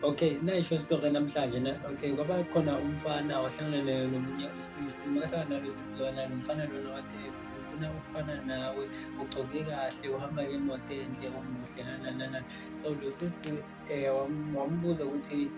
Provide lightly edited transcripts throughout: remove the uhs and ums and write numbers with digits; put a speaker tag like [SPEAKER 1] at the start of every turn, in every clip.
[SPEAKER 1] Okay, nayisho story namhlanje okay, kwaba khona umfana wahlangana nomunye usisi, makahlangana nalo sisi lona, lo mfana lona wathi, sisi ngifuna ukufana nawe, ugcoke kahle, uhamba ngemoto enhle, umuhle nani. So lo sisi wambuza ukuthi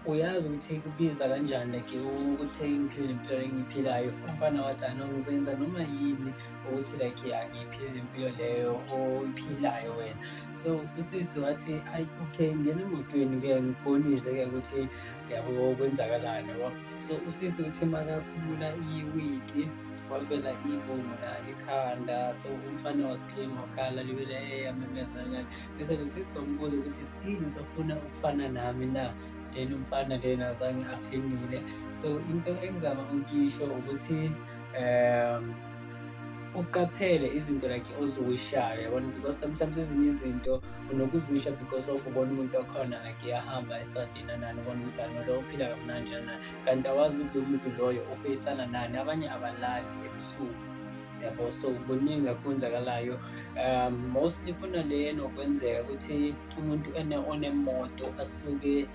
[SPEAKER 1] uyazi ukuthi kubiza kanjani like ukuthi ngiphile impilo engiyiphilayo. Umfana wathi ngizoyenza noma yini ukuthi like ngiyiphile le mpilo leyo oyiphilayo wena. So usisi wathi ayi okay, ngena emotweni-ke ngikubonise-ke ukuthi yabo kwenzakalani yabo. So usisi uthe makakhulula iwigi kwavela ibungu la ekhanda. So umfana wascream wakhala libele amemeza nani. Bese lo sisi wambuza ukuthi still usafuna ukufana nami na? Then umfana lena azange aphendule. So into engizama ukuyisho ukuthi uqaphele izinto like ozuyishayo yabona, because sometimes ezinye izinto unokuzwisha because of ubona umuntu okhona like iyahamba estradini nani, ubona ukuthi lo uphila kamnandi nani, kanti awazi ukuthi lo muntu loyo ufeyisana nani. Abanye abalali ebusuku yabo, so kuningi akwenzakalayo. Mostly kunale nokwenzeka ukuthi umuntu onemoto asuke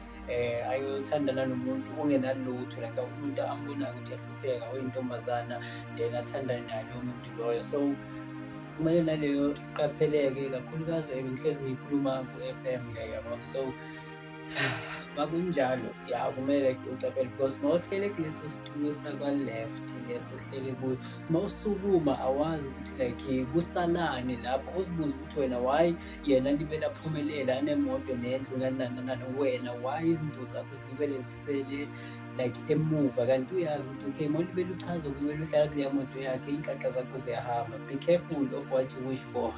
[SPEAKER 1] ayothandana nomuntu ongenalutho, like umuntu ambonayo ukuthi yahlupheka, oyintombazana then athandane naye lowo muntu loyo. So kumele naleyo iqapheleke kakhulukazi ngihlezi ngiyikhuluma ku-FM le yabo. So makunjalo ya kumele like ucaphele, because mawuhlele kuleso situlo sakwa-left leso ohlele kuso, mawusukuma awazi ukuthi like kusalani lapho. Uzibuze ukuthi wena why yena libele aphumelela anemoto nendlu nani, wena why izinto zakho zilibele zisele like emuva, kanti uyazi ukuthi okay, mawulibele uchaza kumele uhlala kuleya moto yakhe, iy'nhlanhla zakho ziyahamba. Be careful of what you wish for.